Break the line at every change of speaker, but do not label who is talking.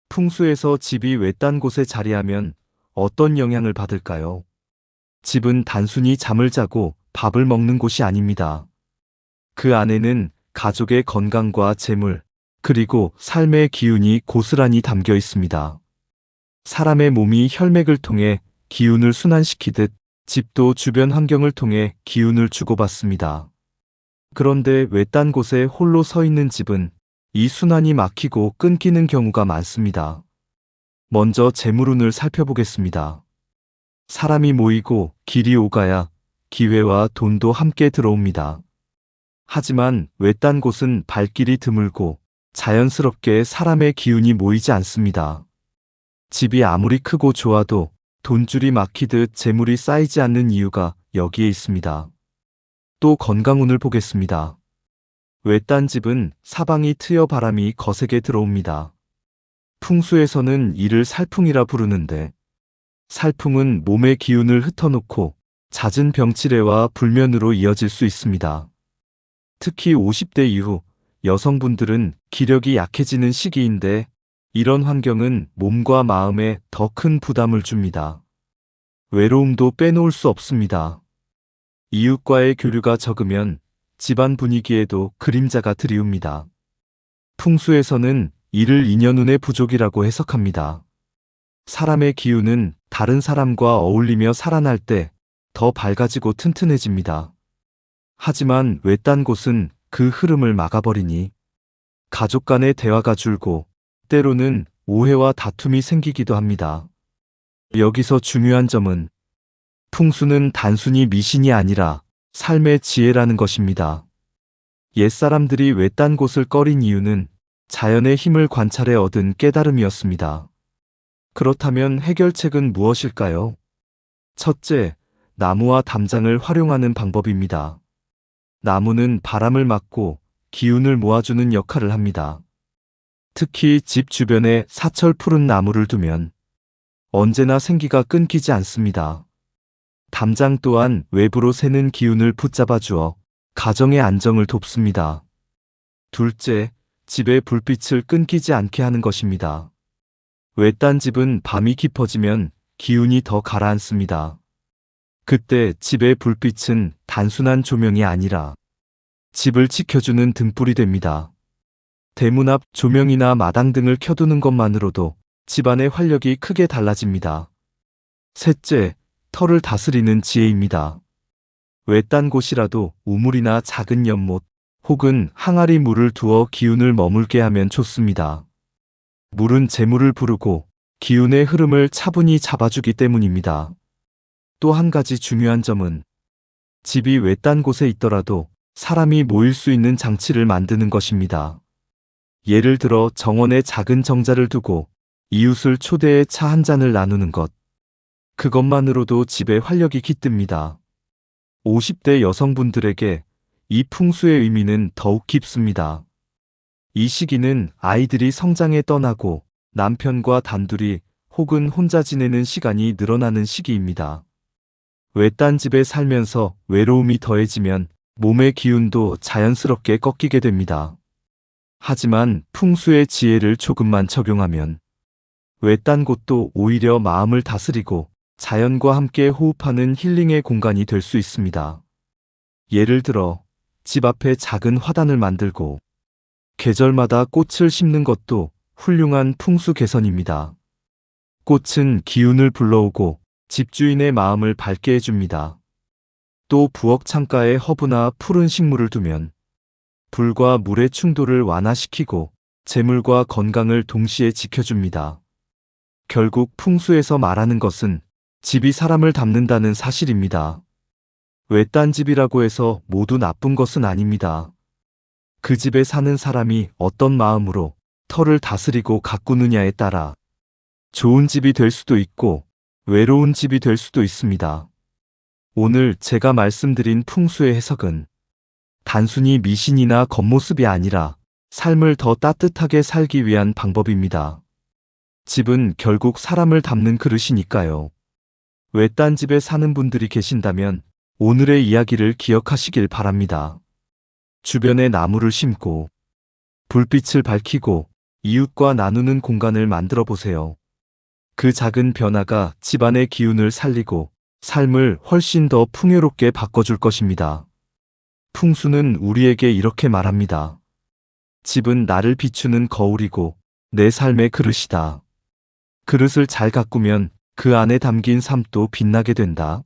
풍수에서 집이 외딴 곳에 자리하면 어떤 영향을 받을까요? 집은 단순히 잠을 자고 밥을 먹는 곳이 아닙니다. 그 안에는 가족의 건강과 재물, 그리고 삶의 기운이 고스란히 담겨 있습니다. 사람의 몸이 혈맥을 통해 기운을 순환시키듯 집도 주변 환경을 통해 기운을 주고받습니다. 그런데 외딴 곳에 홀로 서 있는 집은 이 순환이 막히고 끊기는 경우가 많습니다. 먼저 재물운을 살펴보겠습니다. 사람이 모이고 길이 오가야 기회와 돈도 함께 들어옵니다. 하지만 외딴 곳은 발길이 드물고 자연스럽게 사람의 기운이 모이지 않습니다. 집이 아무리 크고 좋아도 돈줄이 막히듯 재물이 쌓이지 않는 이유가 여기에 있습니다. 또 건강운을 보겠습니다. 외딴 집은 사방이 트여 바람이 거세게 들어옵니다. 풍수에서는 이를 살풍이라 부르는데, 살풍은 몸의 기운을 흩어놓고 잦은 병치레와 불면으로 이어질 수 있습니다. 특히 50대 이후 여성분들은 기력이 약해지는 시기인데, 이런 환경은 몸과 마음에 더 큰 부담을 줍니다. 외로움도 빼놓을 수 없습니다. 이웃과의 교류가 적으면 집안 분위기에도 그림자가 드리웁니다. 풍수에서는 이를 인연운의 부족이라고 해석합니다. 사람의 기운은 다른 사람과 어울리며 살아날 때 더 밝아지고 튼튼해집니다. 하지만 외딴 곳은 그 흐름을 막아버리니 가족 간의 대화가 줄고 때로는 오해와 다툼이 생기기도 합니다. 여기서 중요한 점은 풍수는 단순히 미신이 아니라 삶의 지혜라는 것입니다. 옛사람들이 외딴 곳을 꺼린 이유는 자연의 힘을 관찰해 얻은 깨달음이었습니다. 그렇다면 해결책은 무엇일까요? 첫째, 나무와 담장을 활용하는 방법입니다. 나무는 바람을 막고 기운을 모아주는 역할을 합니다. 특히 집 주변에 사철 푸른 나무를 두면 언제나 생기가 끊기지 않습니다. 담장 또한 외부로 새는 기운을 붙잡아 주어 가정의 안정을 돕습니다. 둘째, 집의 불빛을 끊기지 않게 하는 것입니다. 외딴 집은 밤이 깊어지면 기운이 더 가라앉습니다. 그때 집의 불빛은 단순한 조명이 아니라 집을 지켜주는 등불이 됩니다. 대문 앞 조명이나 마당 등을 켜두는 것만으로도 집안의 활력이 크게 달라집니다. 셋째, 터를 다스리는 지혜입니다. 외딴 곳이라도 우물이나 작은 연못 혹은 항아리 물을 두어 기운을 머물게 하면 좋습니다. 물은 재물을 부르고 기운의 흐름을 차분히 잡아주기 때문입니다. 또 한 가지 중요한 점은 집이 외딴 곳에 있더라도 사람이 모일 수 있는 장치를 만드는 것입니다. 예를 들어 정원에 작은 정자를 두고 이웃을 초대해 차 한 잔을 나누는 것. 그것만으로도 집에 활력이 깃듭니다. 50대 여성분들에게 이 풍수의 의미는 더욱 깊습니다. 이 시기는 아이들이 성장에 떠나고 남편과 단둘이 혹은 혼자 지내는 시간이 늘어나는 시기입니다. 외딴 집에 살면서 외로움이 더해지면 몸의 기운도 자연스럽게 꺾이게 됩니다. 하지만 풍수의 지혜를 조금만 적용하면 외딴 곳도 오히려 마음을 다스리고 자연과 함께 호흡하는 힐링의 공간이 될 수 있습니다. 예를 들어 집 앞에 작은 화단을 만들고 계절마다 꽃을 심는 것도 훌륭한 풍수 개선입니다. 꽃은 기운을 불러오고 집주인의 마음을 밝게 해줍니다. 또 부엌 창가에 허브나 푸른 식물을 두면 불과 물의 충돌을 완화시키고 재물과 건강을 동시에 지켜줍니다. 결국 풍수에서 말하는 것은 집이 사람을 담는다는 사실입니다. 외딴 집이라고 해서 모두 나쁜 것은 아닙니다. 그 집에 사는 사람이 어떤 마음으로 터를 다스리고 가꾸느냐에 따라 좋은 집이 될 수도 있고 외로운 집이 될 수도 있습니다. 오늘 제가 말씀드린 풍수의 해석은 단순히 미신이나 겉모습이 아니라 삶을 더 따뜻하게 살기 위한 방법입니다. 집은 결국 사람을 담는 그릇이니까요. 외딴 집에 사는 분들이 계신다면 오늘의 이야기를 기억하시길 바랍니다. 주변에 나무를 심고 불빛을 밝히고 이웃과 나누는 공간을 만들어 보세요. 그 작은 변화가 집안의 기운을 살리고 삶을 훨씬 더 풍요롭게 바꿔줄 것입니다. 풍수는 우리에게 이렇게 말합니다. 집은 나를 비추는 거울이고 내 삶의 그릇이다. 그릇을 잘 가꾸면 그 안에 담긴 삶도 빛나게 된다.